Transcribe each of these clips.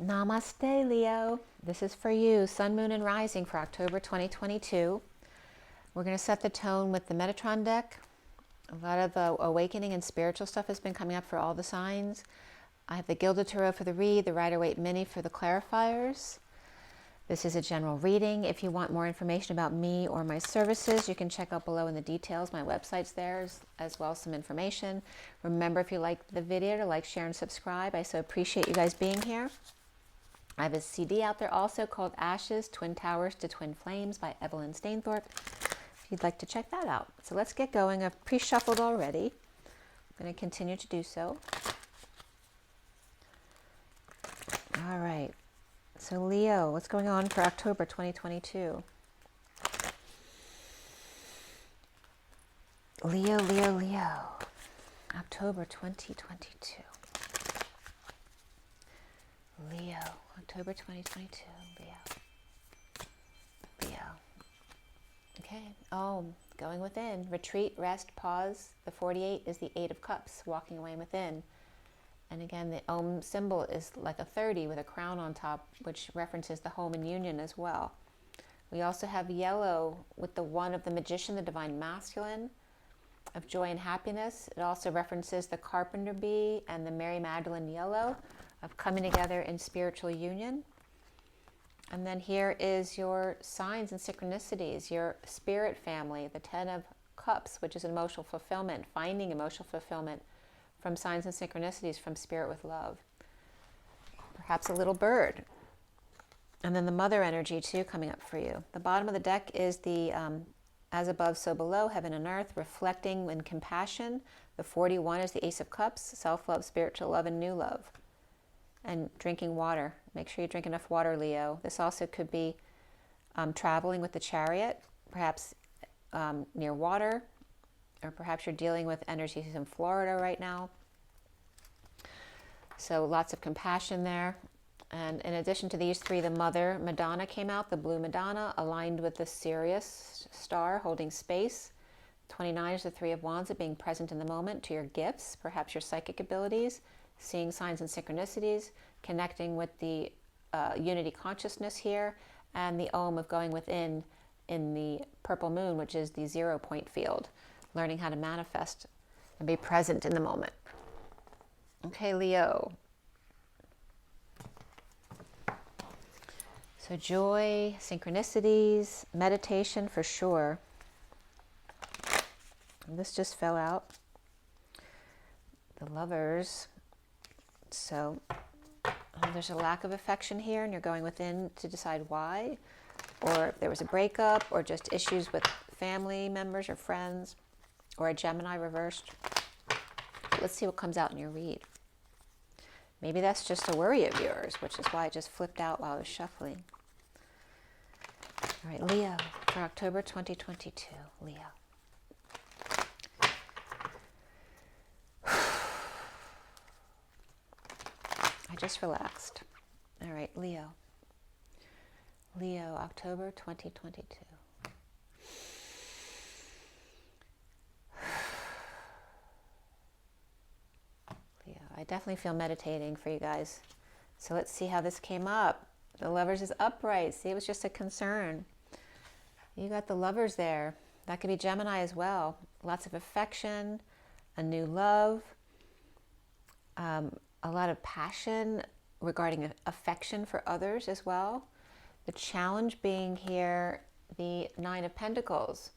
Namaste, Leo. This is for you, Sun, Moon, and Rising for October 2022. We're going to set the tone with the Metatron deck. A lot of the awakening and spiritual stuff has been coming up for all the signs. I have the Gilded Tarot for the read, the Rider-Waite Mini for the clarifiers. This is a general reading. If you want more information about me or my services, you can check out below in the details. My website's there, as well as some information. Remember, if you liked the video, to like, share, and subscribe. I so appreciate you guys being here. I have a CD out there also called Ashes, Twin Towers to Twin Flames by Evelyn Stainthorpe, if you'd like to check that out. So let's get going. I've pre-shuffled already. I'm going to continue to do so. All right. So Leo, what's going on for October 2022? Leo, Leo, Leo. October 2022. Leo, October 2022, Leo. Leo. Okay, going within. Retreat, rest, pause. The 48 is the 8 of Cups, walking away within. And again, the Om symbol is like a 30 with a crown on top, which references the home and union as well. We also have yellow with the 1 of the Magician, the Divine Masculine, of joy and happiness. It also references the Carpenter Bee and the Mary Magdalene yellow, of coming together in spiritual union. And then here is your signs and synchronicities, your spirit family, the 10 of Cups, which is emotional fulfillment, finding emotional fulfillment from signs and synchronicities from Spirit with Love. Perhaps a little bird. And then the mother energy too coming up for you. The bottom of the deck is the as above, so below, heaven and earth, reflecting in compassion. The 41 is the Ace of Cups, self-love, spiritual love, and new love. And drinking water. Make sure you drink enough water, Leo. This also could be traveling with the chariot, perhaps near water, or perhaps you're dealing with energies in Florida right now. So lots of compassion there. And in addition to these three, the Mother Madonna came out, the Blue Madonna, aligned with the Sirius star, holding space. 29 is the 3 of Wands, of being present in the moment, to your gifts, perhaps your psychic abilities, seeing signs and synchronicities, connecting with the unity consciousness here, and the Om of going within in the purple moon, which is the 0 point field, learning how to manifest and be present in the moment. Okay, Leo. So joy, synchronicities, meditation for sure. And this just fell out. The Lovers. So there's a lack of affection here, and you're going within to decide why, or if there was a breakup, or just issues with family members or friends, or a Gemini reversed. Let's see what comes out in your read. Maybe that's just a worry of yours, which is why it just flipped out while I was shuffling. All right, Leo, for October 2022, Leo. I just relaxed. All right, Leo. Leo, October 2022. Leo, I definitely feel meditating for you guys. So let's see how this came up. The Lovers is upright. See, it was just a concern. You got the Lovers there. That could be Gemini as well. Lots of affection, a new love, a lot of passion regarding affection for others as well. The challenge being here, the 9 of Pentacles,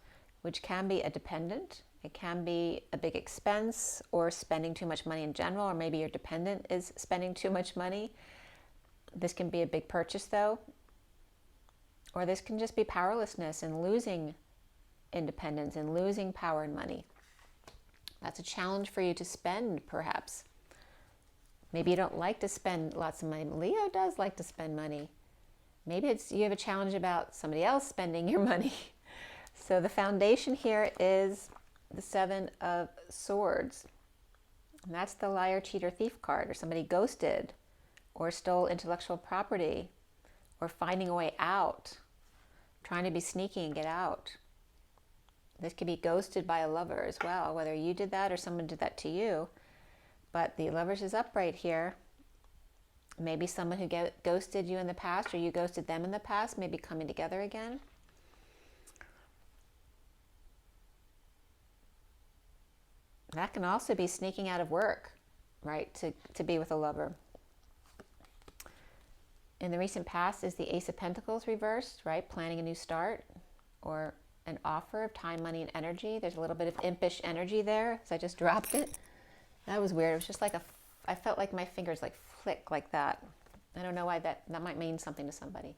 which can be a dependent. It can be a big expense, or spending too much money in general, or maybe your dependent is spending too much money. This can be a big purchase though, or this can just be powerlessness and losing independence and losing power and money. That's a challenge for you to spend, perhaps. Maybe you don't like to spend lots of money. Leo does like to spend money. Maybe you have a challenge about somebody else spending your money. So the foundation here is the 7 of Swords. And that's the liar, cheater, thief card, or somebody ghosted, or stole intellectual property, or finding a way out, trying to be sneaky and get out. This could be ghosted by a lover as well, whether you did that or someone did that to you. But the Lovers is upright here. Maybe someone who ghosted you in the past, or you ghosted them in the past, may be coming together again. That can also be sneaking out of work, right, to be with a lover. In the recent past is the Ace of Pentacles reversed, right? Planning a new start or an offer of time, money, and energy. There's a little bit of impish energy there, so I just dropped it. That was weird. It was just like I felt like my fingers like flick like that. I don't know why that might mean something to somebody.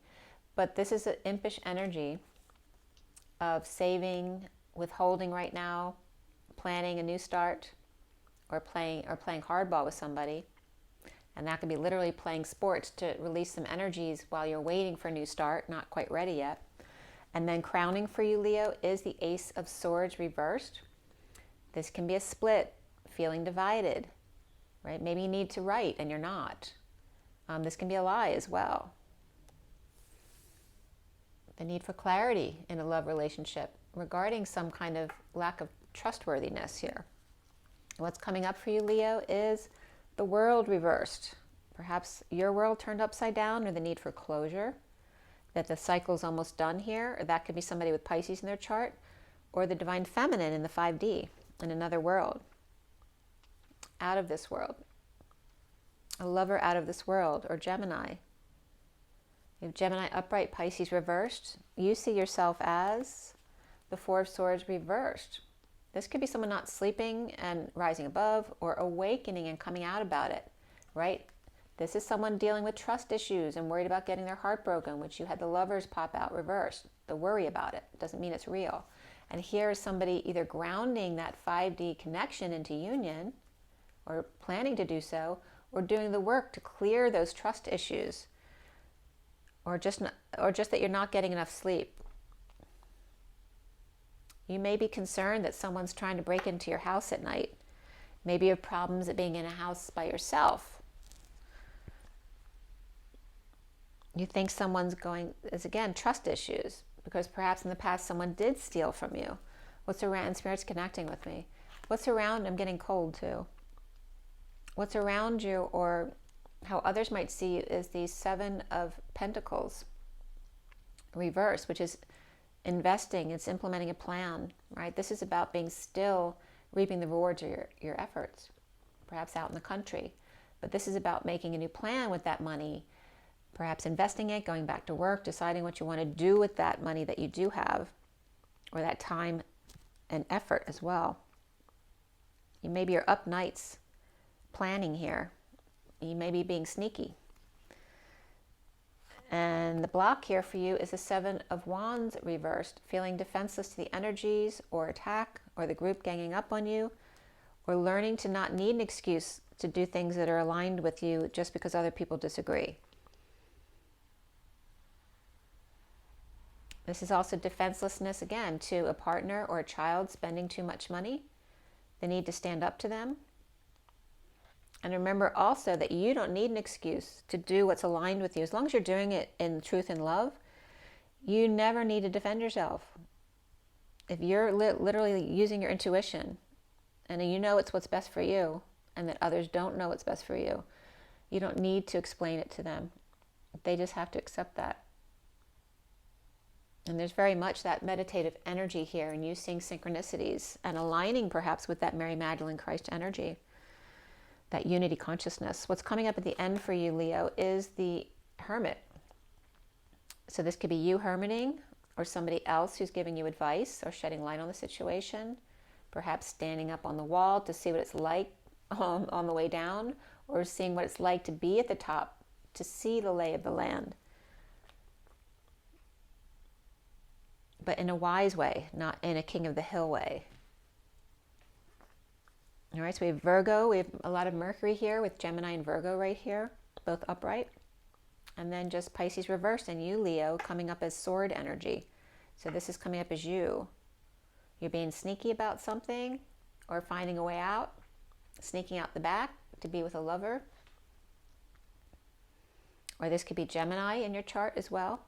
But this is an impish energy of saving, withholding right now, planning a new start, or playing hardball with somebody. And that could be literally playing sports to release some energies while you're waiting for a new start, not quite ready yet. And then crowning for you, Leo, is the Ace of Swords reversed. This can be a split, feeling divided, right? Maybe you need to write and you're not. This can be a lie as well. The need for clarity in a love relationship regarding some kind of lack of trustworthiness here. What's coming up for you, Leo, is the World reversed. Perhaps your world turned upside down, or the need for closure, that the cycle's almost done here. Or that could be somebody with Pisces in their chart, or the Divine Feminine in the 5D, in another world, out of this world. A lover out of this world, or Gemini. You have Gemini upright, Pisces reversed. You see yourself as the Four of Swords reversed. This could be someone not sleeping and rising above, or awakening and coming out about it, right? This is someone dealing with trust issues and worried about getting their heart broken, which you had the Lovers pop out reversed. The worry about it doesn't mean it's real. And here is somebody either grounding that 5D connection into union, or planning to do so, or doing the work to clear those trust issues, or just that you're not getting enough sleep. You may be concerned that someone's trying to break into your house at night. Maybe you have problems at being in a house by yourself. You think someone's is again, trust issues, because perhaps in the past someone did steal from you. What's around? Spirit's connecting with me. What's around? I'm getting cold too. What's around you, or how others might see you, is the Seven of Pentacles reverse, which is investing. It's implementing a plan, right? This is about being still, reaping the rewards of your efforts, perhaps out in the country. But this is about making a new plan with that money, perhaps investing it, going back to work, deciding what you want to do with that money that you do have, or that time and effort as well. You maybe are up nights planning here. You may be being sneaky. And the block here for you is the Seven of Wands reversed, feeling defenseless to the energies or attack, or the group ganging up on you, or learning to not need an excuse to do things that are aligned with you just because other people disagree. This is also defenselessness, again, to a partner or a child spending too much money, the need to stand up to them. And remember also that you don't need an excuse to do what's aligned with you. As long as you're doing it in truth and love, you never need to defend yourself. If you're literally using your intuition, and you know it's what's best for you, and that others don't know what's best for you, you don't need to explain it to them. They just have to accept that. And there's very much that meditative energy here, and you seeing synchronicities and aligning perhaps with that Mary Magdalene Christ energy, that unity consciousness. What's coming up at the end for you, Leo, is the Hermit. So this could be you hermiting, or somebody else who's giving you advice or shedding light on the situation, perhaps standing up on the wall to see what it's like on the way down, or seeing what it's like to be at the top, to see the lay of the land. But in a wise way, not in a king of the hill way. All right, so we have Virgo. We have a lot of Mercury here with Gemini and Virgo right here, both upright. And then just Pisces reversed, and you, Leo, coming up as sword energy. So this is coming up as you. You're being sneaky about something, or finding a way out, sneaking out the back to be with a lover. Or this could be Gemini in your chart as well.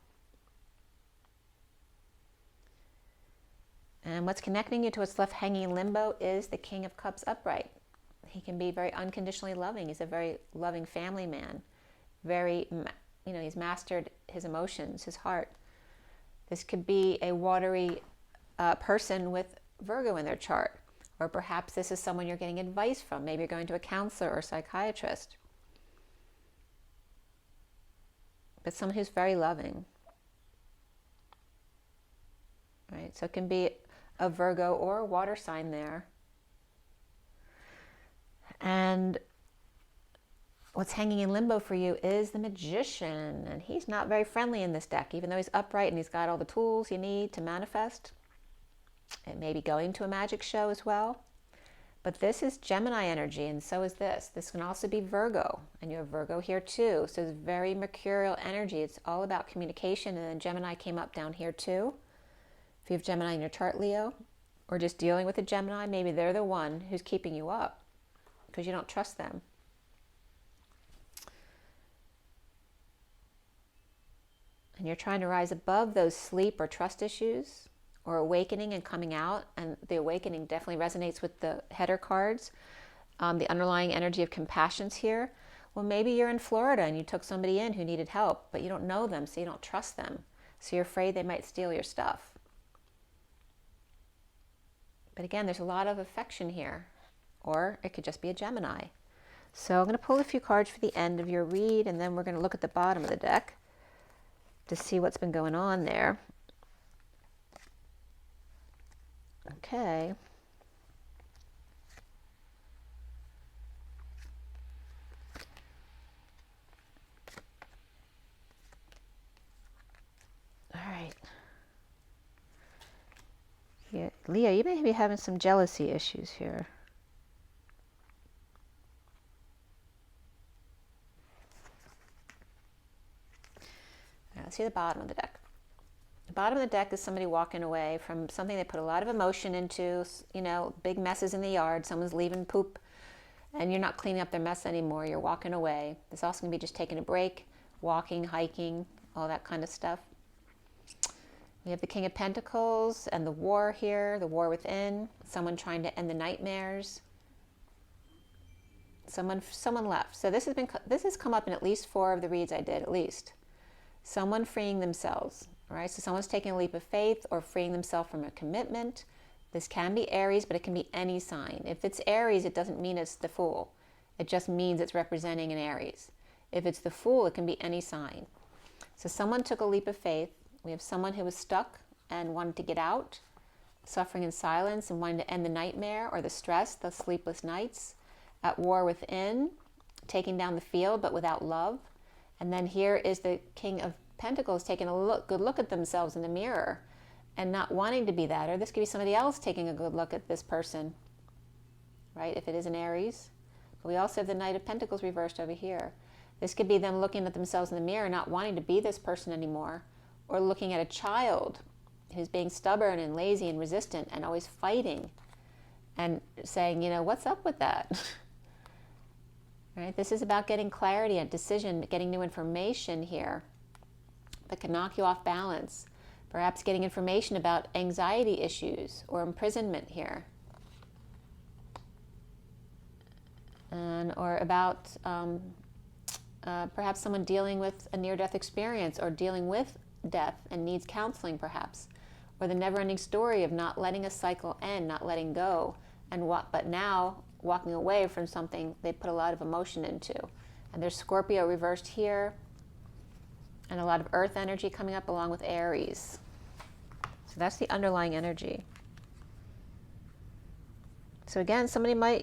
And what's connecting you to what's left hanging in limbo is the King of Cups upright. He can be very unconditionally loving. He's a very loving family man. very, he's mastered his emotions, his heart. This could be a watery person with Virgo in their chart. Or perhaps this is someone you're getting advice from. Maybe you're going to a counselor or psychiatrist. But someone who's very loving. Right? So it can be a Virgo or a water sign there. And what's hanging in limbo for you is the Magician. And he's not very friendly in this deck, even though he's upright and he's got all the tools you need to manifest. It may be going to a magic show as well. But this is Gemini energy, and so is this. This can also be Virgo, and you have Virgo here too. So it's very mercurial energy. It's all about communication, and then Gemini came up down here too. If you have Gemini in your chart, Leo, or just dealing with a Gemini, maybe they're the one who's keeping you up because you don't trust them. And you're trying to rise above those sleep or trust issues, or awakening and coming out. And the awakening definitely resonates with the header cards. The underlying energy of compassion's here. Well, maybe you're in Florida and you took somebody in who needed help, but you don't know them, so you don't trust them. So you're afraid they might steal your stuff. But again, there's a lot of affection here. Or it could just be a Gemini. So I'm going to pull a few cards for the end of your read, and then we're going to look at the bottom of the deck to see what's been going on there. Okay. All right. Yeah, Leo, you may be having some jealousy issues here. Now, let's see the bottom of the deck. The bottom of the deck is somebody walking away from something they put a lot of emotion into, big messes in the yard. Someone's leaving poop and you're not cleaning up their mess anymore. You're walking away. It's also going to be just taking a break, walking, hiking, all that kind of stuff. We have the King of Pentacles and the war here, the war within, someone trying to end the nightmares. Someone left. So this has come up in at least 4 of the reads I did, at least. Someone freeing themselves. Right? So someone's taking a leap of faith or freeing themselves from a commitment. This can be Aries, but it can be any sign. If it's Aries, it doesn't mean it's the Fool. It just means it's representing an Aries. If it's the Fool, it can be any sign. So someone took a leap of faith. We have someone who was stuck and wanted to get out, suffering in silence and wanting to end the nightmare or the stress, the sleepless nights, at war within, taking down the field but without love. And then here is the King of Pentacles taking a good look at themselves in the mirror and not wanting to be that. Or this could be somebody else taking a good look at this person, right? If it is an Aries. But we also have the Knight of Pentacles reversed over here. This could be them looking at themselves in the mirror, not wanting to be this person anymore, or looking at a child who's being stubborn and lazy and resistant and always fighting and saying, what's up with that? Right? This is about getting clarity and decision, getting new information here that can knock you off balance. Perhaps getting information about anxiety issues or imprisonment here. Or about perhaps someone dealing with a near-death experience or dealing with death and needs counseling perhaps. Or the never-ending story of not letting a cycle end, not letting go, but now walking away from something they put a lot of emotion into. And there's Scorpio reversed here, and a lot of earth energy coming up along with Aries. So that's the underlying energy. So again,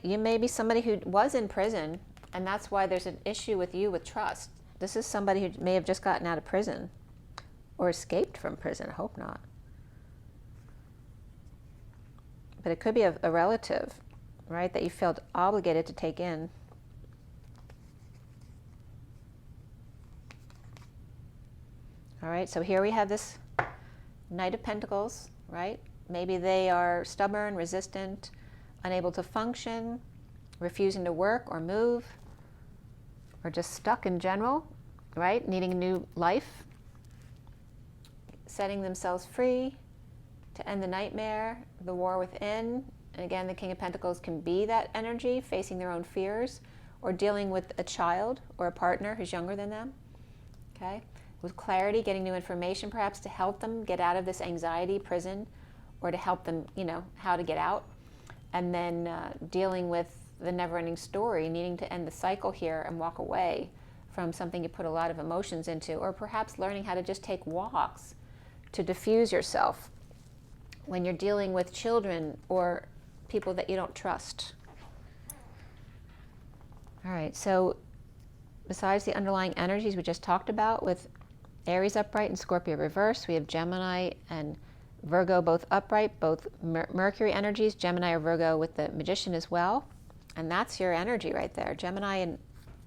you may be somebody who was in prison, and that's why there's an issue with you with trust. This is somebody who may have just gotten out of prison or escaped from prison. I hope not. But it could be a relative, right, that you felt obligated to take in. All right, so here we have this Knight of Pentacles, right? Maybe they are stubborn, resistant, unable to function, refusing to work or move, or just stuck in general, right? Needing a new life, setting themselves free to end the nightmare, the war within. And again, the King of Pentacles can be that energy, facing their own fears, or dealing with a child or a partner who's younger than them. Okay, with clarity, getting new information perhaps to help them get out of this anxiety prison, or to help them, you know, how to get out. And then dealing with the never-ending story, needing to end the cycle here and walk away from something you put a lot of emotions into, or perhaps learning how to just take walks to diffuse yourself when you're dealing with children or people that you don't trust. All right, so besides the underlying energies we just talked about with Aries upright and Scorpio reverse, we have Gemini and Virgo both upright, both Mercury energies, Gemini or Virgo with the Magician as well. And that's your energy right there, Gemini and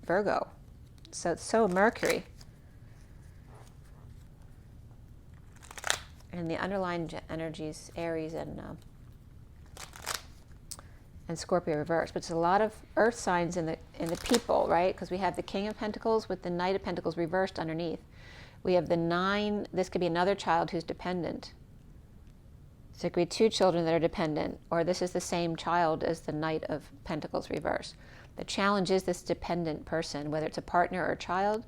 Virgo. So it's so Mercury. And the underlying energies, Aries and Scorpio reverse. But it's a lot of earth signs in the people, right? Because we have the King of Pentacles with the Knight of Pentacles reversed underneath. We have the 9, this could be another child who's dependent. So it could be 2 children that are dependent, or this is the same child as the Knight of Pentacles reverse. The challenge is this dependent person, whether it's a partner or a child,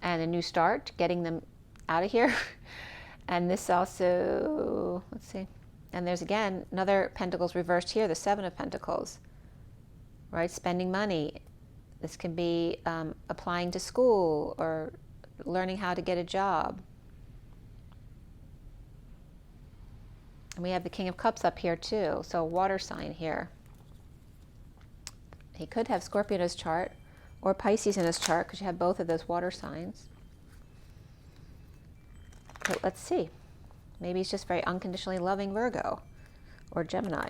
and a new start, getting them out of here. And this also, let's see, and there's again another Pentacles reversed here, the 7 of Pentacles, right? Spending money. This can be applying to school or learning how to get a job. And we have the King of Cups up here too, so a water sign here. He could have Scorpio in his chart or Pisces in his chart, because you have both of those water signs. But let's see. Maybe he's just very unconditionally loving Virgo or Gemini.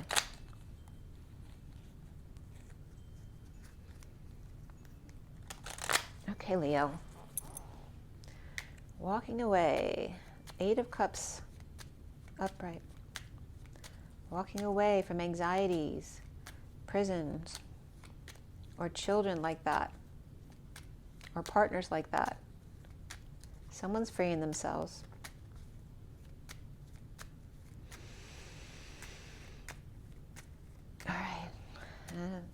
Okay, Leo. Walking away. 8 of Cups upright. Walking away from anxieties, prisons, or children like that, or partners like that. Someone's freeing themselves. All right.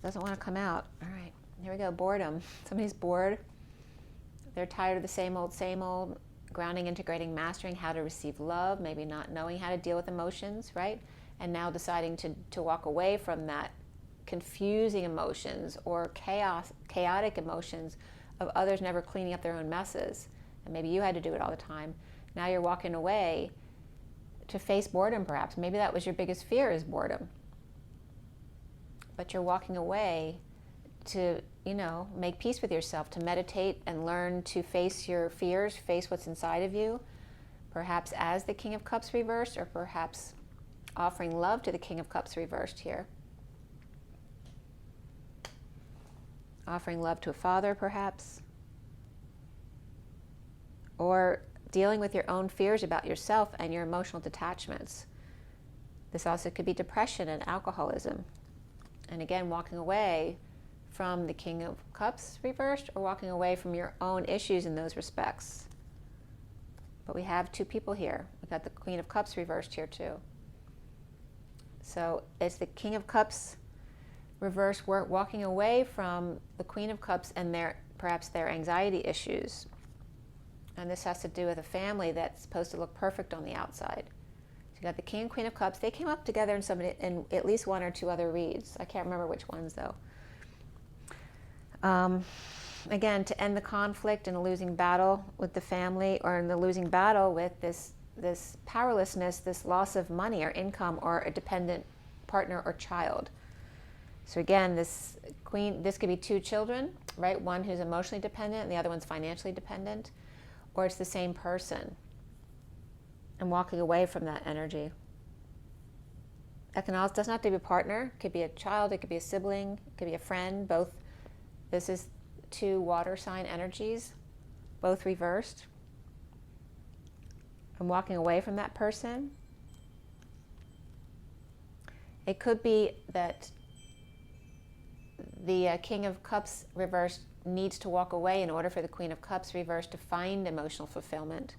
Doesn't want to come out. All right. Here we go. Boredom. Somebody's bored. They're tired of the same old, grounding, integrating, mastering how to receive love, maybe not knowing how to deal with emotions, right? And now deciding to walk away from that confusing emotions or chaotic emotions of others never cleaning up their own messes. And maybe you had to do it all the time. Now you're walking away to face boredom perhaps. Maybe that was your biggest fear, is boredom. But you're walking away to, you know, make peace with yourself, to meditate and learn to face your fears, face what's inside of you, perhaps as the King of Cups reversed, or perhaps offering love to the King of Cups reversed here. Offering love to a father, perhaps. Or dealing with your own fears about yourself and your emotional detachments. This also could be depression and alcoholism. And again, walking away from the King of Cups reversed, or walking away from your own issues in those respects. But we have 2 people here. We've got the Queen of Cups reversed here too. So it's the King of Cups reversed. We're walking away from the Queen of Cups and perhaps their anxiety issues. And this has to do with a family that's supposed to look perfect on the outside. So you got the King and Queen of Cups. They came up together in at least 1 or 2 other reads. I can't remember which ones though. Again, to end the conflict in a losing battle with the family, or in the losing battle with this powerlessness, this loss of money or income, or a dependent partner or child. So again, this could be 2 children, right? One who's emotionally dependent and the other one's financially dependent, or it's the same person. And walking away from that energy. It doesn't have to be a partner. It could be a child, it could be a sibling, it could be a friend, both. This is 2 water sign energies, both reversed. I'm walking away from that person. It could be that the King of Cups reversed needs to walk away in order for the Queen of Cups reversed to find emotional fulfillment.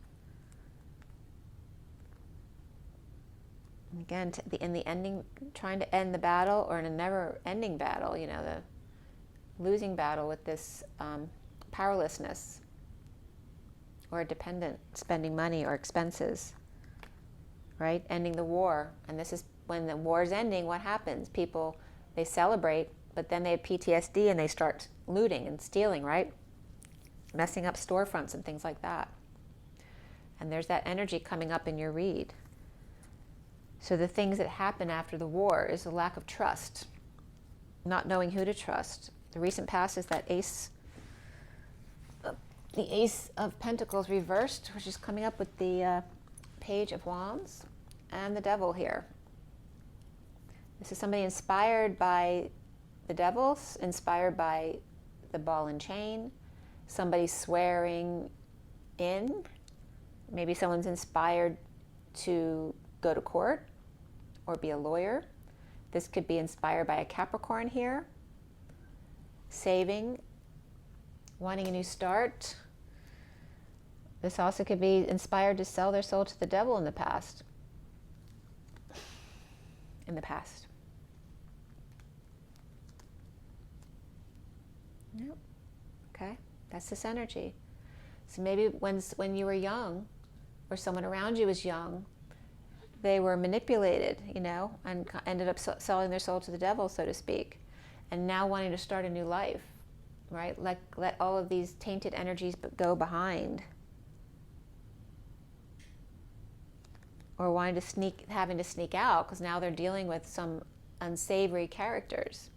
Again, in the ending, trying to end the battle, or in a never-ending battle, you know, losing battle with this powerlessness or dependent spending money or expenses, right? Ending the war. And this is when the war is ending, what happens? People, they celebrate, but then they have PTSD and they start looting and stealing, right? Messing up storefronts and things like that. And there's that energy coming up in your read. So the things that happen after the war is a lack of trust, not knowing who to trust. The recent past is that the Ace of Pentacles reversed, which is coming up with the Page of Wands and the Devil here. This is somebody inspired by the Devil, inspired by the ball and chain, somebody swearing in. Maybe someone's inspired to go to court or be a lawyer. This could be inspired by a Capricorn here. Saving, wanting a new start. This also could be inspired to sell their soul to the devil in the past. In the past. Yep. Okay, that's this energy. So maybe when you were young, or someone around you was young, they were manipulated, you know, and ended up selling their soul to the devil, so to speak, and now wanting to start a new life, right? Let all of these tainted energies go behind, or having to sneak out because now they're dealing with some unsavory characters.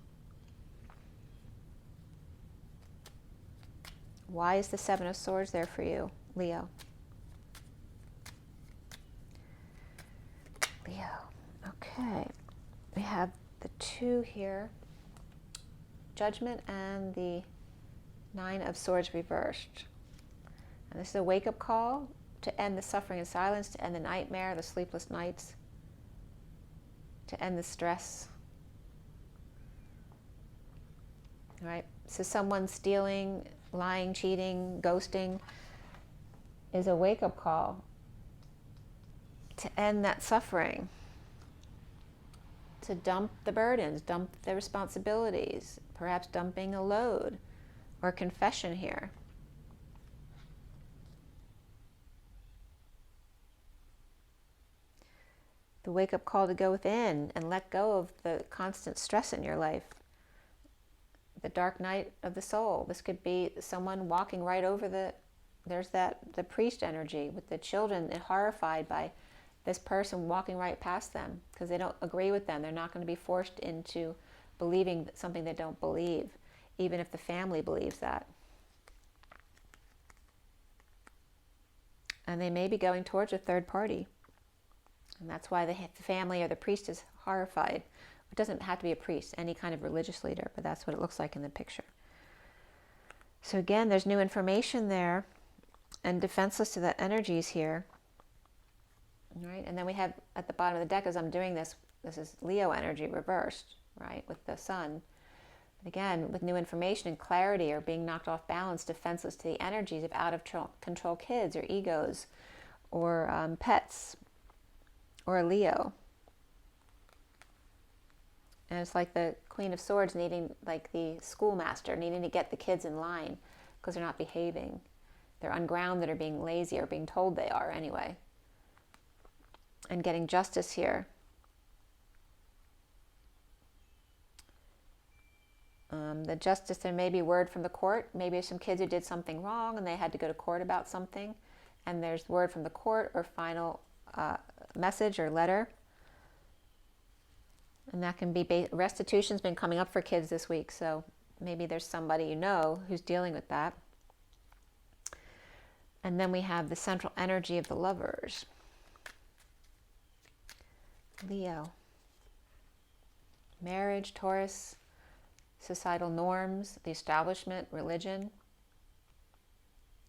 Why is the Seven of Swords there for you, Leo? Leo, okay. We have the 2 here, Judgment, and the 9 of Swords reversed. And this is a wake-up call to end the suffering and silence, to end the nightmare, the sleepless nights, to end the stress. All right, so someone stealing, lying, cheating, ghosting is a wake-up call to end that suffering, to dump the burdens, dump the responsibilities, perhaps dumping a load or confession here. The wake-up call to go within and let go of the constant stress in your life. The dark night of the soul. This could be someone walking right over there's the priest energy with the children horrified by this person walking right past them because they don't agree with them. They're not going to be forced into believing something they don't believe, even if the family believes that. And they may be going towards a third party. And that's why the family or the priest is horrified. It doesn't have to be a priest, any kind of religious leader, but that's what it looks like in the picture. So again, there's new information there, and defenseless to that energies here. Right? And then we have at the bottom of the deck, as I'm doing this, this is Leo energy reversed, right, with the sun. But again, with new information and clarity or being knocked off balance, defenseless to the energies of out of control kids or egos or pets or a Leo. And it's like the Queen of Swords needing, like the schoolmaster, needing to get the kids in line because they're not behaving. They're ungrounded or being lazy or being told they are anyway. And getting justice here. The justice, there may be word from the court. Maybe there's some kids who did something wrong and they had to go to court about something. And there's word from the court or final message or letter. And that can be, restitution's been coming up for kids this week. So maybe there's somebody you know who's dealing with that. And then we have the central energy of the Lovers. Leo. Marriage, Taurus, societal norms, the establishment, religion,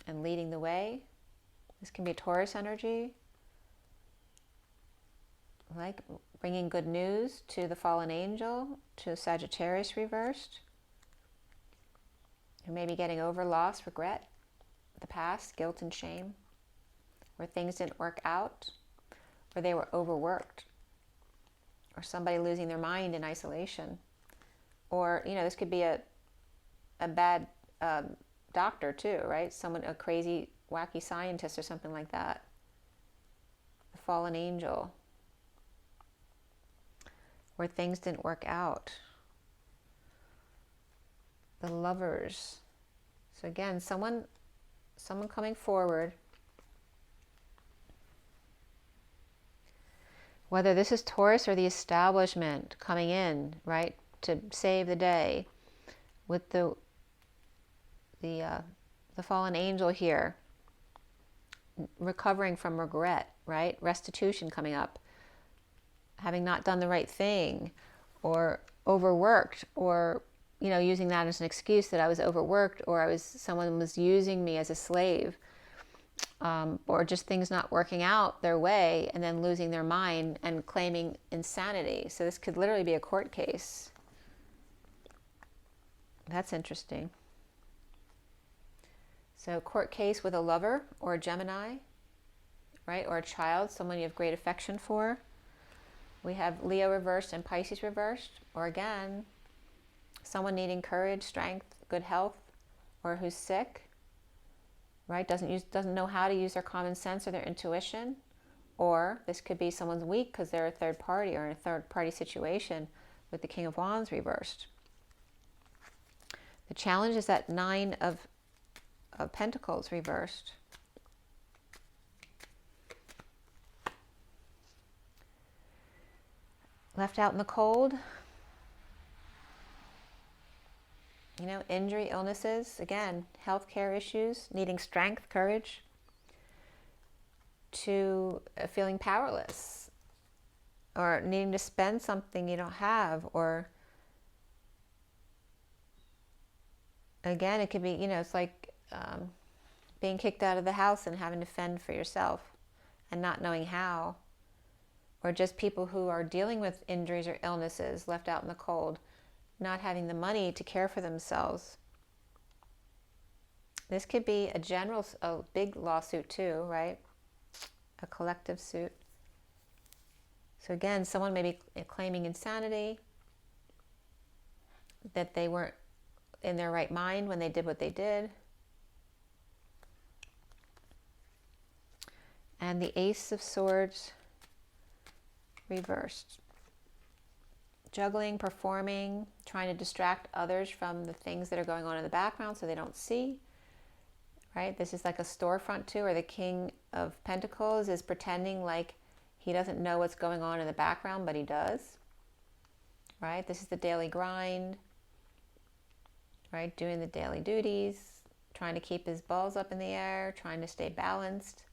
and leading the way. This can be Taurus energy, like bringing good news to the fallen angel, to Sagittarius reversed. Or maybe getting over loss, regret, the past, guilt and shame, where things didn't work out, or they were overworked, or somebody losing their mind in isolation. Or, you know, this could be a a bad doctor too, right? Someone, a crazy, wacky scientist or something like that. The fallen angel. Where things didn't work out. The Lovers. So again, someone coming forward. Whether this is Taurus or the establishment coming in, right, to save the day, with the fallen angel here, recovering from regret, right? Restitution coming up. Having not done the right thing, or overworked, or, you know, using that as an excuse that I was overworked, or someone was using me as a slave, or just things not working out their way and then losing their mind and claiming insanity. So this could literally be a court case. That's interesting. So court case with a lover or a Gemini, right? Or a child, someone you have great affection for. We have Leo reversed and Pisces reversed. Or again, someone needing courage, strength, good health, or who's sick, right? Doesn't know how to use their common sense or their intuition. Or this could be someone's weak because they're a third party or in a third party situation with the King of Wands reversed. The challenge is that Nine of Pentacles reversed. Left out in the cold. You know, injury, illnesses, again, healthcare issues, needing strength, courage, to feeling powerless, or needing to spend something you don't have, or again, it could be, you know, it's like being kicked out of the house and having to fend for yourself and not knowing how. Or just people who are dealing with injuries or illnesses, left out in the cold, not having the money to care for themselves. This could be a big lawsuit too, right? A collective suit. So again, someone may be claiming insanity, that they weren't in their right mind when they did what they did. And the Ace of Swords reversed. Juggling, performing, trying to distract others from the things that are going on in the background so they don't see, right? This is like a storefront too, or the King of Pentacles is pretending like he doesn't know what's going on in the background, but he does, right? This is the daily grind, right? Doing the daily duties, trying to keep his balls up in the air, trying to stay balanced,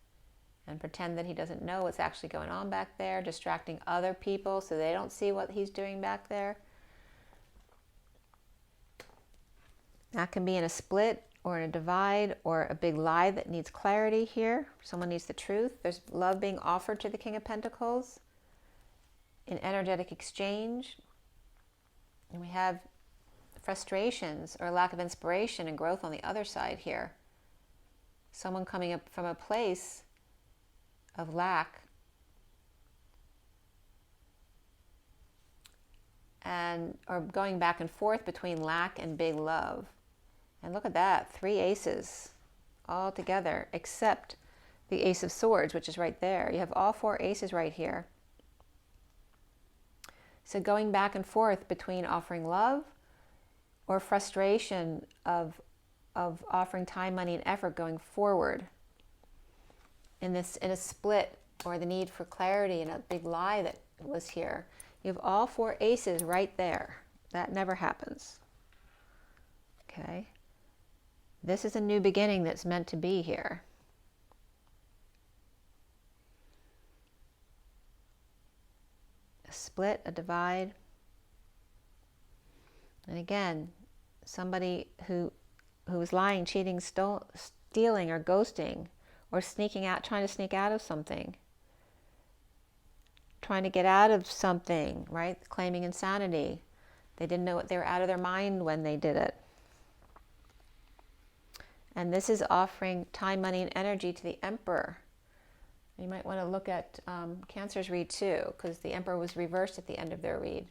and pretend that he doesn't know what's actually going on back there, distracting other people so they don't see what he's doing back there. That can be in a split or in a divide or a big lie that needs clarity here. Someone needs the truth. There's love being offered to the King of Pentacles in energetic exchange. And we have frustrations or lack of inspiration and growth on the other side here. Someone coming up from a place of lack or going back and forth between lack and big love. And look at that, 3 aces all together, except the Ace of Swords, which is right there. You have all 4 aces right here. So going back and forth between offering love or frustration of offering time, money, and effort going forward. In a split, or the need for clarity and a big lie that was here. You have all 4 aces right there. That never happens. Okay. This is a new beginning that's meant to be here. A split, a divide. And again, somebody who is lying, cheating, stealing, or ghosting, or sneaking out, trying to sneak out of something. Trying to get out of something, right? Claiming insanity. They didn't know they were out of their mind when they did it. And this is offering time, money, and energy to the Emperor. You might want to look at Cancer's read too, because the Emperor was reversed at the end of their read.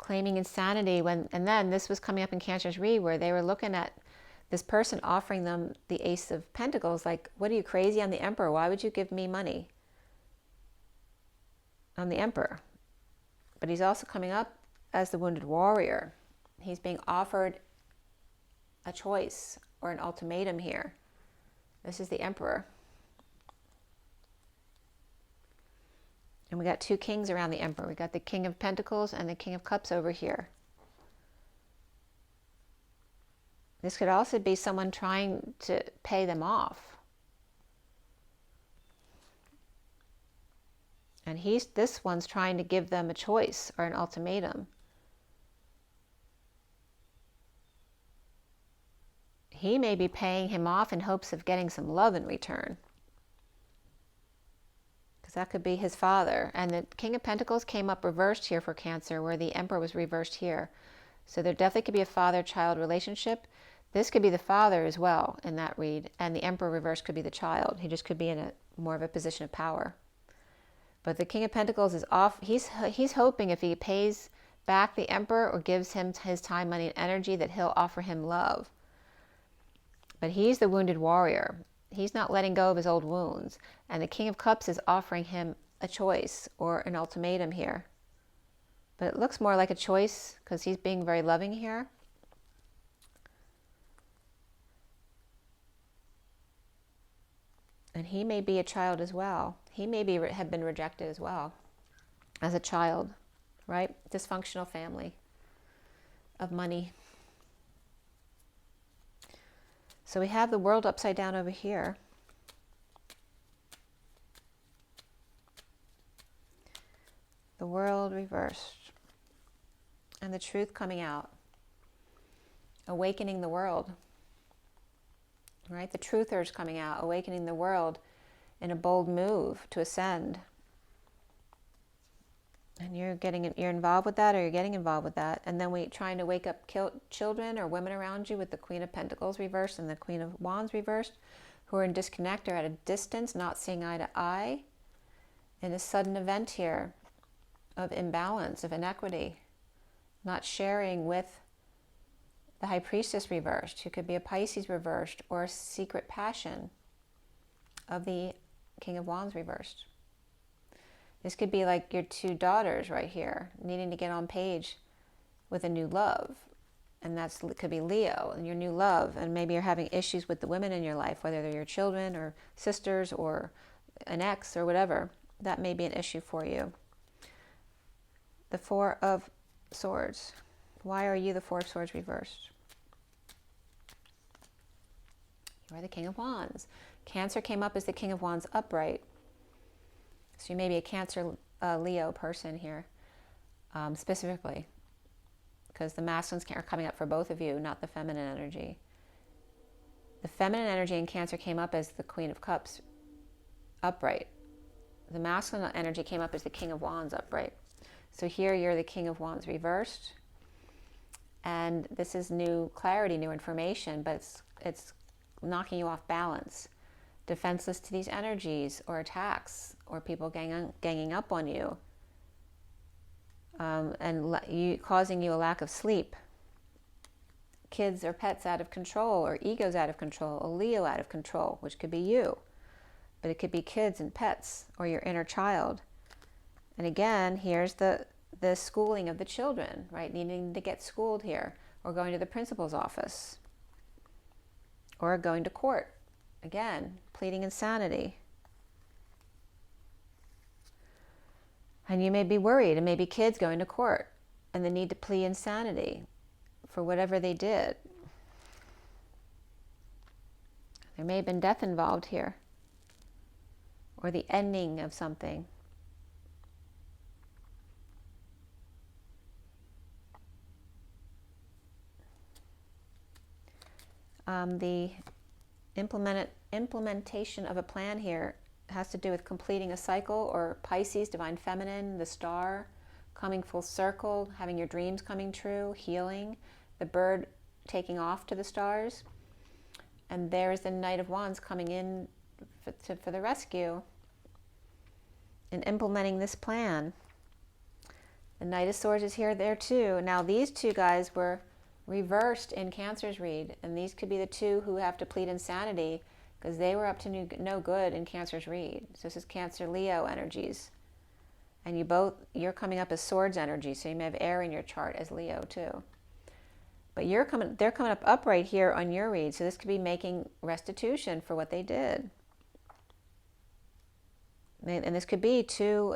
claiming insanity and then this was coming up in Cancer's read where they were looking at this person offering them the Ace of Pentacles, like, what are you, crazy? I'm the Emperor. Why would you give me money? I'm the Emperor. But he's also coming up as the Wounded Warrior. He's being offered a choice or an ultimatum here. This is the Emperor. And we got two kings around the Emperor. We got the King of Pentacles and the King of Cups over here. This could also be someone trying to pay them off. And this one's trying to give them a choice or an ultimatum. He may be paying him off in hopes of getting some love in return. Because that could be his father. And the King of Pentacles came up reversed here for Cancer, where the Emperor was reversed here. So there definitely could be a father-child relationship. This could be the father as well in that read. And the Emperor reversed could be the child. He just could be in a more of a position of power. But the King of Pentacles is off. He's hoping if he pays back the Emperor or gives him his time, money, and energy, that he'll offer him love. But he's the Wounded Warrior. He's not letting go of his old wounds. And the King of Cups is offering him a choice or an ultimatum here. But it looks more like a choice because he's being very loving here. And he may be a child as well. He may have been rejected as well as a child, right? Dysfunctional family of money. So we have the World upside down over here. The World reversed. And the Truth coming out. Awakening the world. Right? The Truthers coming out, awakening the world in a bold move to ascend. And you're involved with that, or you're getting involved with that. And then trying to wake up children or women around you with the Queen of Pentacles reversed and the Queen of Wands reversed, who are in disconnect or at a distance, not seeing eye to eye, in a sudden event here of imbalance, of inequity, not sharing with the High Priestess reversed, who could be a Pisces reversed, or a secret passion of the King of Wands reversed. This could be like your two daughters right here, needing to get on page with a new love. And that could be Leo and your new love. And maybe you're having issues with the women in your life, whether they're your children or sisters or an ex or whatever. That may be an issue for you. The Four of Swords. Why are you the Four of Swords reversed? You are the King of Wands. Cancer came up as the King of Wands upright. So you may be a Cancer Leo person here, specifically, because the masculines are coming up for both of you, not the feminine energy. The feminine energy in Cancer came up as the Queen of Cups upright. The masculine energy came up as the King of Wands upright. So here you're the King of Wands reversed, and this is new clarity, new information, but it's knocking you off balance. Defenseless to these energies or attacks or people ganging up on you, and causing you a lack of sleep. Kids or pets out of control, or egos out of control, a Leo out of control, which could be you. But it could be kids and pets or your inner child. And again, here's the schooling of the children, right? Needing to get schooled here, or going to the principal's office, or going to court. Again, pleading insanity. And you may be worried, and maybe kids going to court, and the need to plead insanity for whatever they did. There may have been death involved here, or the ending of something. The implementation of a plan here has to do with completing a cycle, or Pisces, divine feminine, the star, coming full circle, having your dreams coming true, healing, the bird taking off to the stars. And there's the Knight of Wands coming in for the rescue and implementing this plan. The Knight of Swords is here there too. Now these two guys were reversed in Cancer's read, and these could be the two who have to plead insanity because they were up to no good in Cancer's read. So this is Cancer Leo energies. And you're coming up as Swords energy, so you may have air in your chart as Leo too. But they're coming up upright here on your read, so this could be making restitution for what they did. And this could be to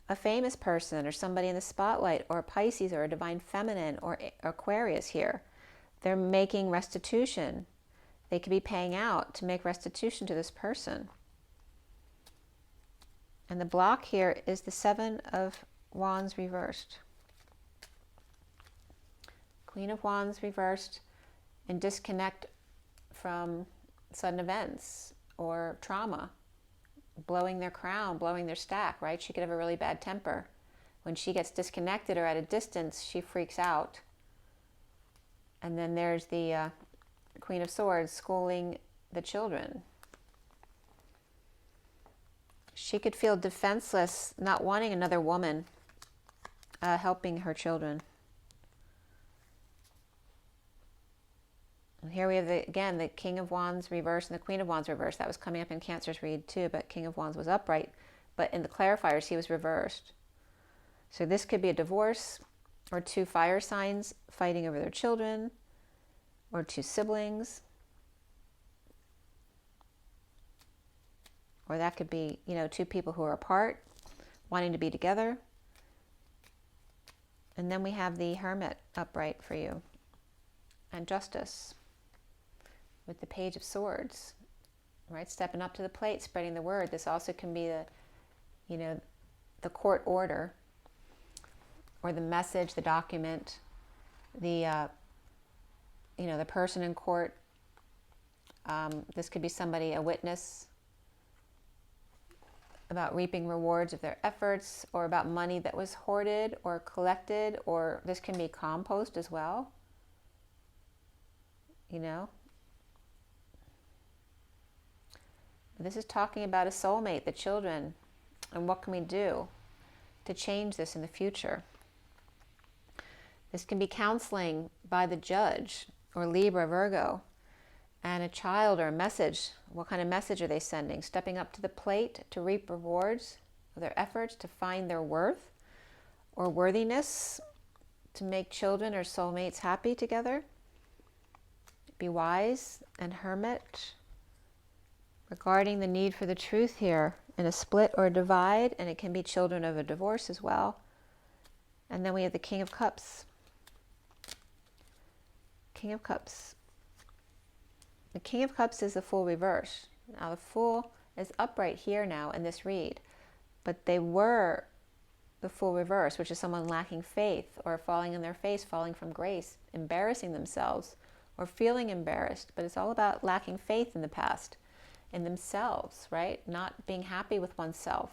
a famous person or somebody in the spotlight, or Pisces or a divine feminine or Aquarius here. They're making restitution. They could be paying out to make restitution to this person. And the block here is the Seven of Wands reversed. Queen of Wands reversed, and disconnect from sudden events or trauma. Blowing their crown, blowing their stack, right? She could have a really bad temper. When she gets disconnected or at a distance, she freaks out. And then there's the Queen of Swords schooling the children. She could feel defenseless, not wanting another woman helping her children. And here we have, again, the King of Wands reversed and the Queen of Wands reversed. That was coming up in Cancer's read too, but King of Wands was upright. But in the clarifiers, he was reversed. So this could be a divorce, or two fire signs fighting over their children, or two siblings. Or that could be, two people who are apart, wanting to be together. And then we have the Hermit upright for you, and Justice, with the Page of Swords, right? Stepping up to the plate, spreading the word. This also can be the court order, or the message, the document, the person in court. This could be somebody, a witness, about reaping rewards of their efforts, or about money that was hoarded or collected, or this can be compost as well. This is talking about a soulmate, the children, and what can we do to change this in the future. This can be counseling by the judge, or Libra, Virgo, and a child, or a message. What kind of message are they sending? Stepping up to the plate to reap rewards of their efforts, to find their worth or worthiness, to make children or soulmates happy together. Be wise. And Hermit, regarding the need for the truth here in a split or a divide, and it can be children of a divorce as well. And then we have the King of Cups. King of Cups. The King of Cups is the Fool reverse. Now the Fool is upright here now in this read, but they were the Fool reverse, which is someone lacking faith, or falling on their face, falling from grace, embarrassing themselves, or feeling embarrassed. But it's all about lacking faith in the past, in themselves, right? Not being happy with oneself,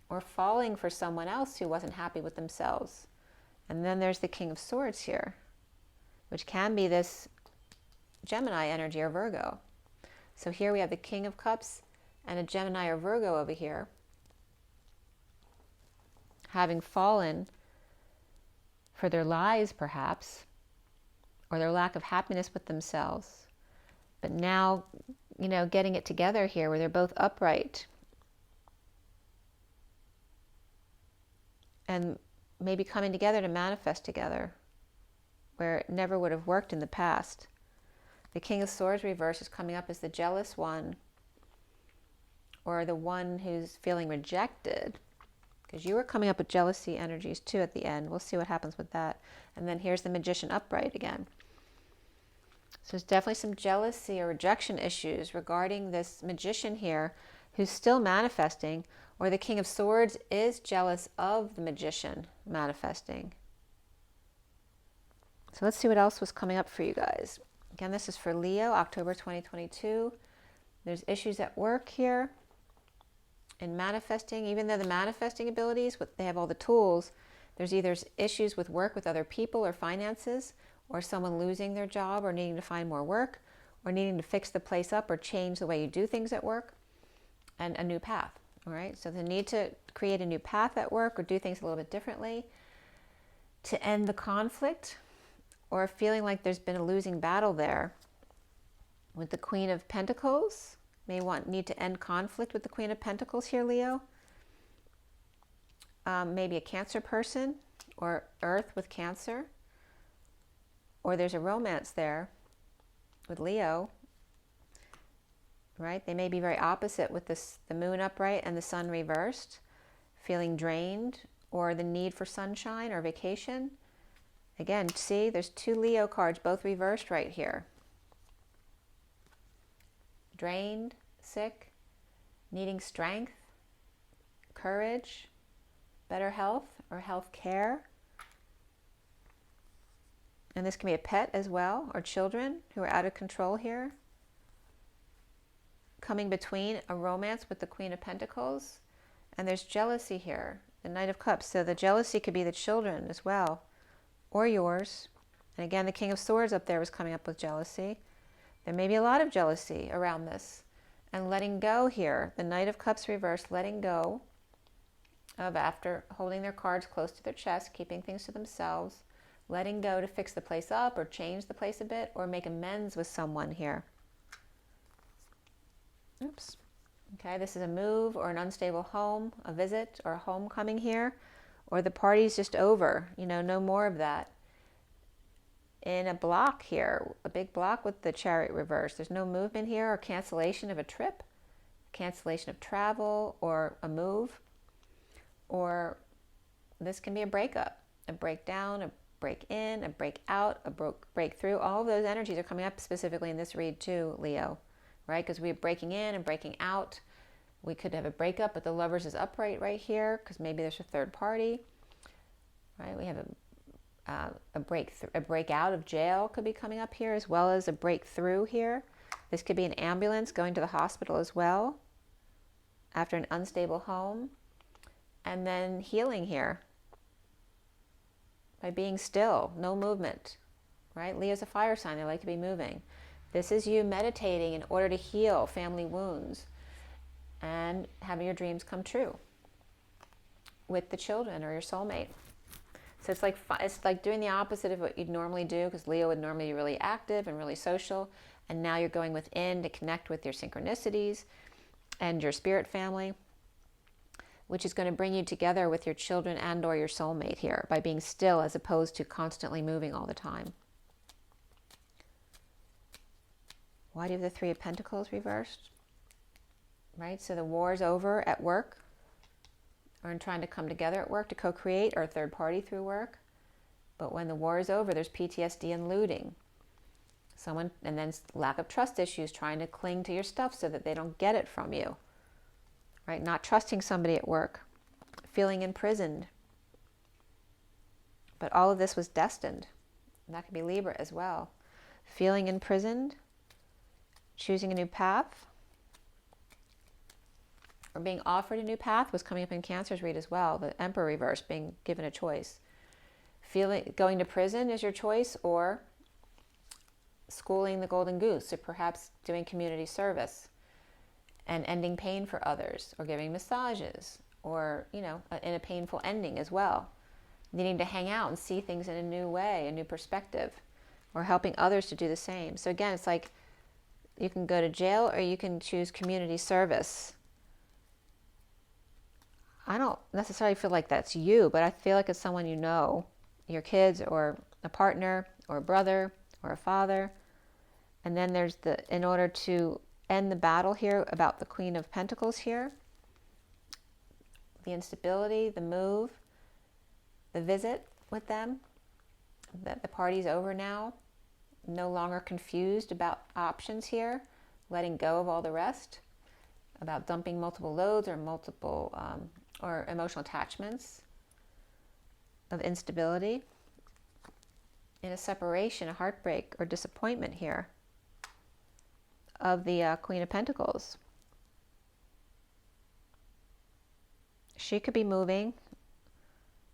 or falling for someone else who wasn't happy with themselves. And then there's the King of Swords here, which can be this Gemini energy, or Virgo. So here we have the King of Cups and a Gemini or Virgo over here, having fallen for their lies perhaps, or their lack of happiness with themselves, but now getting it together here where they're both upright, and maybe coming together to manifest together where it never would have worked in the past. The King of Swords reverse is coming up as the jealous one, or the one who's feeling rejected, because you were coming up with jealousy energies too at the end. We'll see what happens with that. And then here's the Magician upright again. So there's definitely some jealousy or rejection issues regarding this Magician here, who's still manifesting, or the King of Swords is jealous of the Magician manifesting. So let's see what else was coming up for you guys. Again, this is for Leo, October 2022. There's issues at work here in manifesting. Even though the manifesting abilities, they have all the tools, there's either issues with work with other people or finances, or someone losing their job or needing to find more work, or needing to fix the place up or change the way you do things at work, and a new path. All right, so the need to create a new path at work or do things a little bit differently to end the conflict, or feeling like there's been a losing battle there. With the Queen of Pentacles, need to end conflict with the Queen of Pentacles here, Leo. Maybe a Cancer person, or Earth with Cancer, or there's a romance there with Leo, right? They may be very opposite with the moon upright and the sun reversed, feeling drained, or the need for sunshine or vacation. Again, see, there's two Leo cards, both reversed right here. Drained, sick, needing strength, courage, better health or health care. And this can be a pet as well, or children who are out of control here. Coming between a romance with the Queen of Pentacles, and there's jealousy here, the Knight of Cups. So the jealousy could be the children as well, or yours. And again, the King of Swords up there was coming up with jealousy. There may be a lot of jealousy around this. And letting go here, the Knight of Cups reversed, letting go of, after holding their cards close to their chest, keeping things to themselves, letting go to fix the place up or change the place a bit or make amends with someone here. Oops. Okay, this is a move or an unstable home, a visit or a homecoming here, or the party's just over, you know, no more of that. In a block here, a big block with the Chariot reverse. There's no movement here or cancellation of a trip, cancellation of travel or a move, or this can be a breakup, a breakdown, a break in, a break out, a breakthrough. All of those energies are coming up specifically in this read too, Leo, right? Because we're breaking in and breaking out. We could have a breakup, but the Lovers is upright right here because maybe there's a third party, right? We have a breakthrough, a breakout of jail could be coming up here, as well as a breakthrough here. This could be an ambulance going to the hospital as well after an unstable home, and then healing here by being still, no movement, right? Leo's a fire sign, they like to be moving. This is you meditating in order to heal family wounds and having your dreams come true with the children or your soulmate. So it's like doing the opposite of what you'd normally do, because Leo would normally be really active and really social, and now you're going within to connect with your synchronicities and your spirit family, which is going to bring you together with your children and or your soulmate here by being still as opposed to constantly moving all the time. Why do you have the Three of Pentacles reversed? Right, so the war's over at work, or in trying to come together at work to co-create, or a third party through work. But when the war is over, there's PTSD and looting. And then lack of trust issues, trying to cling to your stuff so that they don't get it from you. Right? Not trusting somebody at work. Feeling imprisoned. But all of this was destined. And that could be Libra as well. Feeling imprisoned. Choosing a new path. Or being offered a new path was coming up in Cancer's read as well. The Emperor reverse, being given a choice. Going to prison is your choice, or schooling the golden goose, or perhaps doing community service and ending pain for others, or giving massages, or, you know, in a painful ending as well. Needing to hang out and see things in a new way, a new perspective, or helping others to do the same. So again, it's like you can go to jail or you can choose community service. I don't necessarily feel like that's you, but I feel like it's someone you know, your kids or a partner or a brother or a father. And then there's in order to end the battle here about the Queen of Pentacles here, the instability, the move, the visit with them, that the party's over now, no longer confused about options here, letting go of all the rest, about dumping multiple loads or multiple or emotional attachments of instability, in a separation, a heartbreak or disappointment here of the Queen of Pentacles. She could be moving,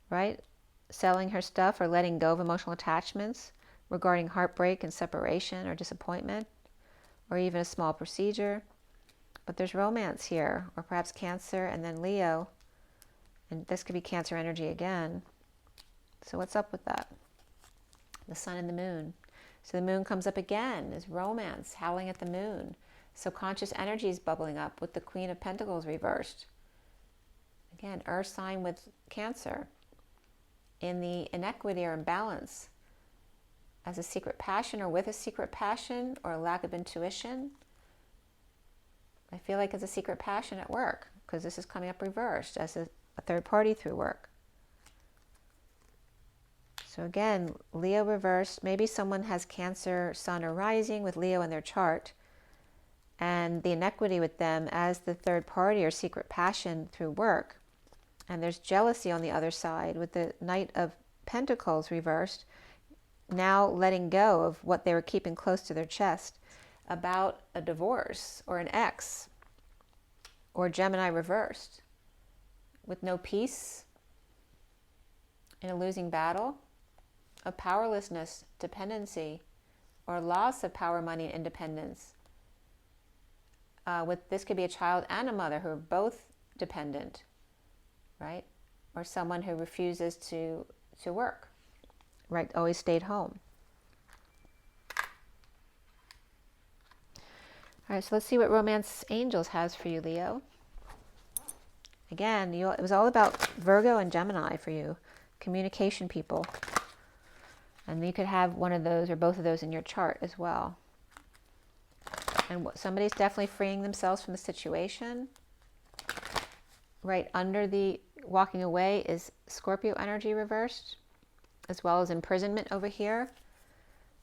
right? Selling her stuff or letting go of emotional attachments regarding heartbreak and separation or disappointment, or even a small procedure. but there's romance here, or perhaps Cancer and then Leo, and this could be Cancer energy again. So what's up with that? The sun and the moon. So the moon comes up again, is romance, howling at the moon. So conscious energy is bubbling up with the Queen of Pentacles reversed. Again, earth sign with Cancer. In the inequity or imbalance, as a secret passion or with a secret passion or a lack of intuition. I feel like it's a secret passion at work, because this is coming up reversed as a third party through work. So again, Leo reversed. Maybe someone has Cancer, Sun, or Rising with Leo in their chart, and the inequity with them as the third party or secret passion through work. And there's jealousy on the other side with the Knight of Pentacles reversed, now letting go of what they were keeping close to their chest about a divorce or an ex, or Gemini reversed with no peace in a losing battle of powerlessness, dependency, or loss of power, money, and independence. This could be a child and a mother who are both dependent, right? Or someone who refuses to work, right? Always stayed home. All right, so let's see what Romance Angels has for you, Leo. Again, it was all about Virgo and Gemini for you, communication people. And you could have one of those or both of those in your chart as well. And somebody's definitely freeing themselves from the situation. Right under the walking away is Scorpio energy reversed, as well as imprisonment over here.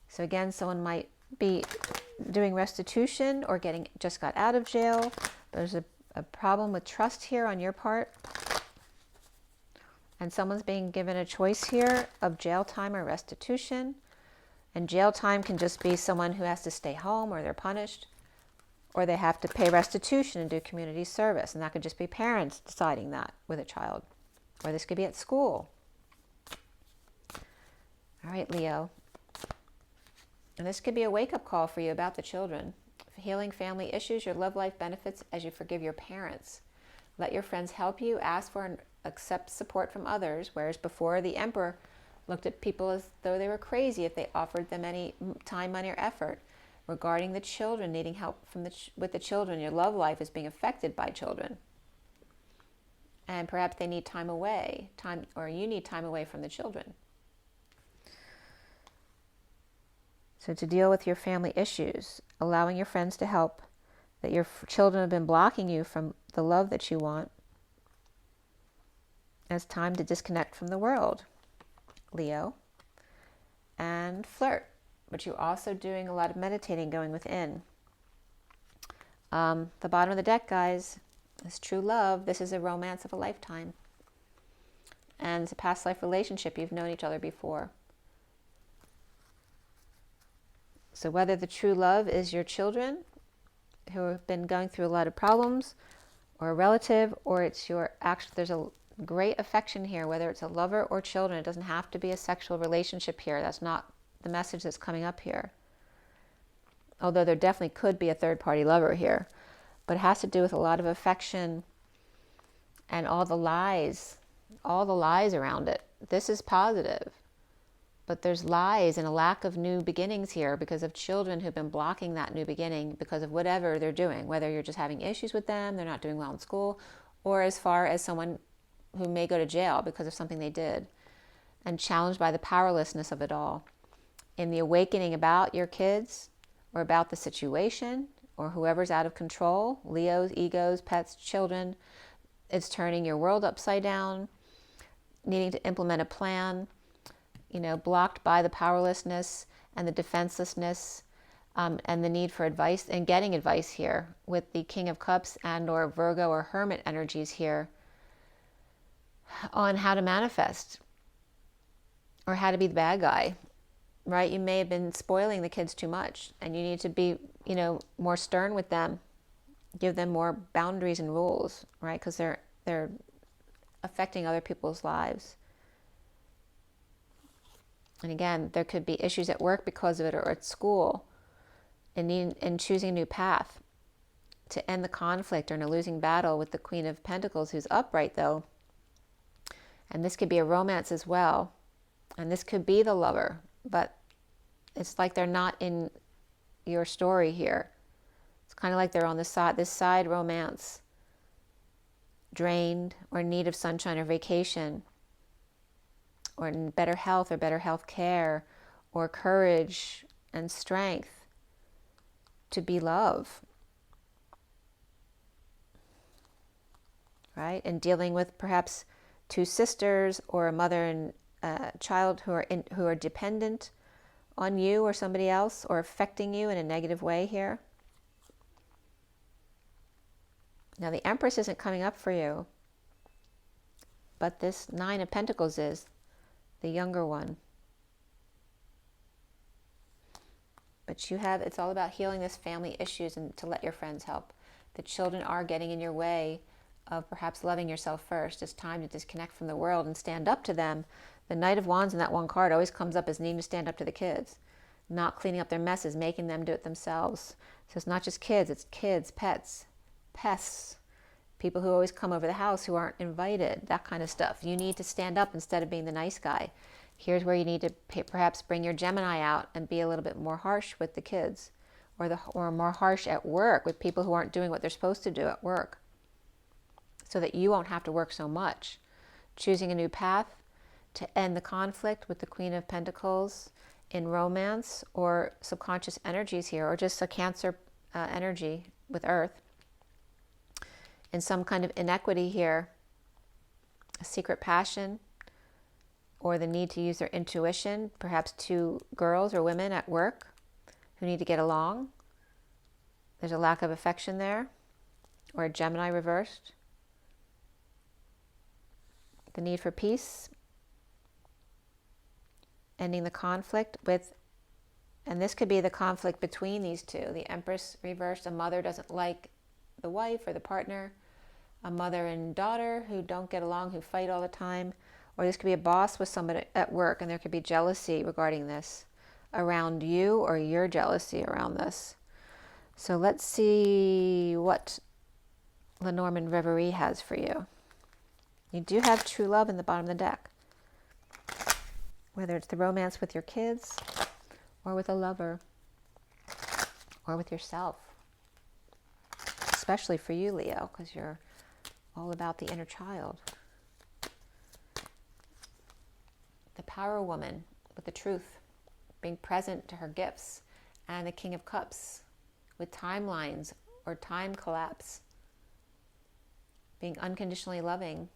So again, someone might be doing restitution or just got out of jail. There's a problem with trust here on your part. And someone's being given a choice here of jail time or restitution. And jail time can just be someone who has to stay home, or they're punished, or they have to pay restitution and do community service. And that could just be parents deciding that with a child. Or this could be at school. All right, Leo. And this could be a wake-up call for you about the children. Healing family issues, your love life benefits as you forgive your parents. Let your friends help you, ask for and accept support from others, whereas before the Emperor looked at people as though they were crazy if they offered them any time, money, or effort. Regarding the children, needing help with the children, your love life is being affected by children. And perhaps they need time away, or you need time away from the children. So to deal with your family issues, allowing your friends to help, that your children have been blocking you from the love that you want. It's time to disconnect from the world, Leo. And flirt. But you're also doing a lot of meditating, going within. The bottom of the deck, guys, is true love. This is a romance of a lifetime. And it's a past life relationship. You've known each other before. So whether the true love is your children who have been going through a lot of problems, or a relative, or it's your there's a great affection here, whether it's a lover or children. It doesn't have to be a sexual relationship here. That's not the message that's coming up here. Although there definitely could be a third-party lover here. But it has to do with a lot of affection and all the lies around it. This is positive. But there's lies and a lack of new beginnings here because of children who've been blocking that new beginning because of whatever they're doing. Whether you're just having issues with them, they're not doing well in school, or as far as someone who may go to jail because of something they did, and challenged by the powerlessness of it all. In the awakening about your kids, or about the situation, or whoever's out of control, Leos, egos, pets, children, it's turning your world upside down, needing to implement a plan, blocked by the powerlessness and the defenselessness, and the need for advice and getting advice here with the King of Cups and or Virgo or Hermit energies here on how to manifest or how to be the bad guy, right? You may have been spoiling the kids too much, and you need to be, more stern with them, give them more boundaries and rules, right? Because they're affecting other people's lives. And again, there could be issues at work because of it, or at school, and choosing a new path. to end the conflict or in a losing battle with the Queen of Pentacles, who's upright though. And this could be a romance as well. And this could be the lover, but it's like they're not in your story here. It's kind of like they're on the side, this side romance, drained or in need of sunshine or vacation, or in better health or better health care, or courage and strength to be love. Right? And dealing with perhaps two sisters or a mother and child who are dependent on you or somebody else, or affecting you in a negative way here. Now the Empress isn't coming up for you, but this Nine of Pentacles is, the younger one. But you have, it's all about healing this family issues and to let your friends help. The children are getting in your way of perhaps loving yourself first. It's time to disconnect from the world and stand up to them. The Knight of Wands in that one card always comes up as needing to stand up to the kids, not cleaning up their messes, making them do it themselves. So it's not just kids, it's kids, pets, pests, people who always come over the house who aren't invited, that kind of stuff. You need to stand up instead of being the nice guy. Here's where you need to perhaps bring your Gemini out and be a little bit more harsh with the kids, or more harsh at work with people who aren't doing what they're supposed to do at work, so that you won't have to work so much. Choosing a new path to end the conflict with the Queen of Pentacles in romance or subconscious energies here, or just a Cancer energy with Earth. In some kind of inequity here, a secret passion, or the need to use their intuition, perhaps two girls or women at work who need to get along. There's a lack of affection there, or a Gemini reversed. The need for peace, ending the conflict with, and this could be the conflict between these two. The Empress reversed, a mother doesn't like the wife or the partner, a mother and daughter who don't get along, who fight all the time, or this could be a boss with somebody at work, and there could be jealousy regarding this around you, or your jealousy around this. So let's see what Lenormand Reverie has for you. You do have true love in the bottom of the deck, whether it's the romance with your kids, or with a lover, or with yourself. Especially for you, Leo, because you're all about the inner child. The Power Woman with the truth, being present to her gifts, and the King of Cups with timelines or time collapse, being unconditionally loving,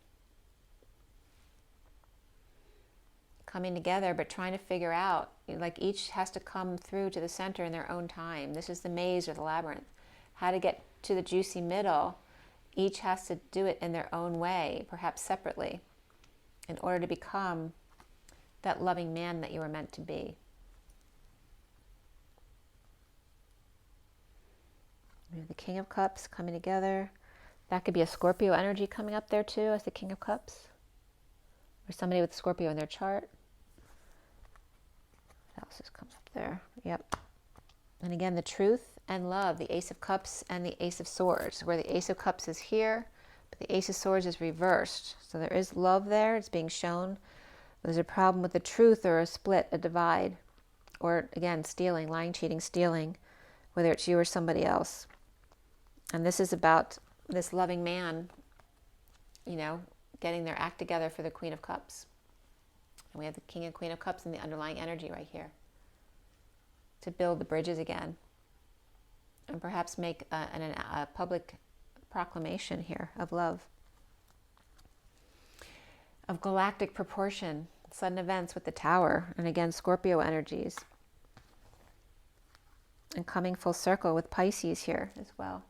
coming together, but trying to figure out, like each has to come through to the center in their own time. This is the maze or the labyrinth. How to get to the juicy middle, each has to do it in their own way, perhaps separately, in order to become that loving man that you were meant to be. We have the King of Cups coming together. That could be a Scorpio energy coming up there too as the King of Cups, or somebody with Scorpio in their chart. What else just comes up there? Yep. And again, the truth and love, the Ace of Cups and the Ace of Swords, where the Ace of Cups is here, but the Ace of Swords is reversed. So there is love there, it's being shown. There's a problem with the truth, or a split, a divide, or again, stealing, lying, cheating, stealing, whether it's you or somebody else. And this is about this loving man, you know, getting their act together for the Queen of Cups. And we have the King and Queen of Cups in the underlying energy right here, to build the bridges again, and perhaps make a public proclamation here of love, of galactic proportion, sudden events with the Tower, and again, Scorpio energies, and coming full circle with Pisces here as well.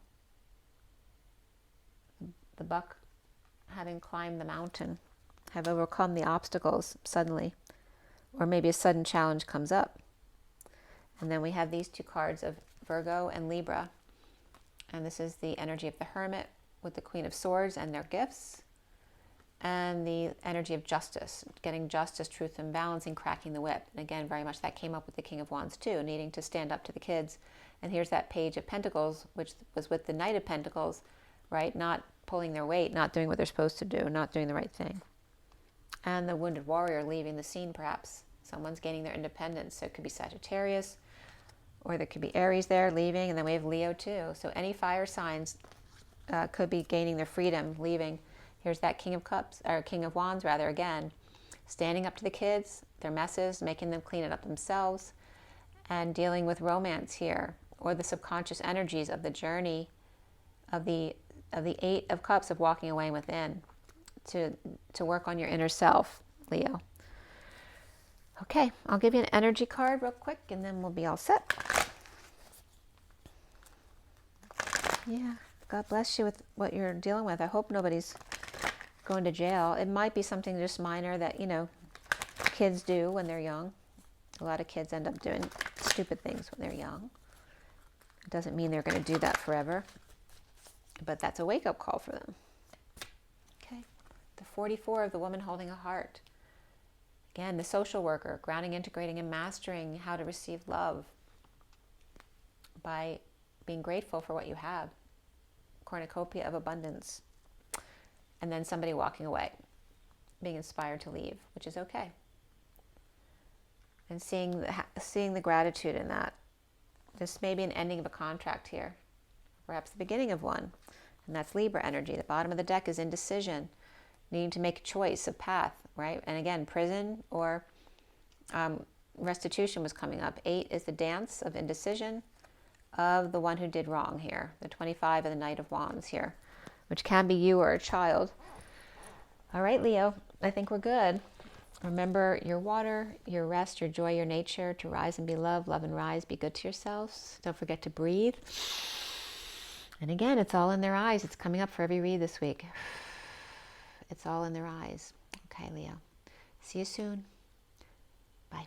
The buck having climbed the mountain, have overcome the obstacles suddenly, or maybe a sudden challenge comes up. And then we have these two cards of Virgo and Libra, and this is the energy of the Hermit with the Queen of Swords and their gifts, and the energy of justice, getting justice, truth, and balancing, cracking the whip. And again, very much that came up with the King of Wands too, needing to stand up to the kids And here's that Page of Pentacles, which was with the Knight of Pentacles, right? Not pulling their weight, not doing what they're supposed to do, not doing the right thing. And the Wounded Warrior leaving the scene, perhaps. Someone's gaining their independence. So it could be Sagittarius, or there could be Aries there leaving, and then we have Leo too. So any fire signs could be gaining their freedom, leaving. Here's that King of Cups, or King of Wands rather, again. Standing up to the kids, their messes, making them clean it up themselves, and dealing with romance here, or the subconscious energies of the journey of the Eight of Cups, of walking away within to work on your inner self, Leo. Okay, I'll give you an energy card real quick, and then we'll be all set. Yeah, God bless you with what you're dealing with. I hope nobody's going to jail. It might be something just minor that, you know, kids do when they're young. A lot of kids end up doing stupid things when they're young. It doesn't mean they're going to do that forever, but that's a wake-up call for them. Okay, the 44 of the woman holding a heart. Again, the social worker, grounding, integrating, and mastering how to receive love by being grateful for what you have. Cornucopia of abundance. And then somebody walking away, being inspired to leave, which is okay. And seeing the gratitude in that. This may be an ending of a contract here, perhaps the beginning of one. And that's Libra energy. The bottom of the deck is indecision, needing to make a choice of path, right? And again, prison or restitution was coming up. 8 is the dance of indecision of the one who did wrong here. The 25 of the Knight of Wands here, which can be you or a child. All right, Leo, I think we're good. Remember your water, your rest, your joy, your nature, to rise and be loved, love and rise, be good to yourselves. Don't forget to breathe. And again, it's all in their eyes. It's coming up for every read this week. It's all in their eyes. Okay, Leo. See you soon. Bye.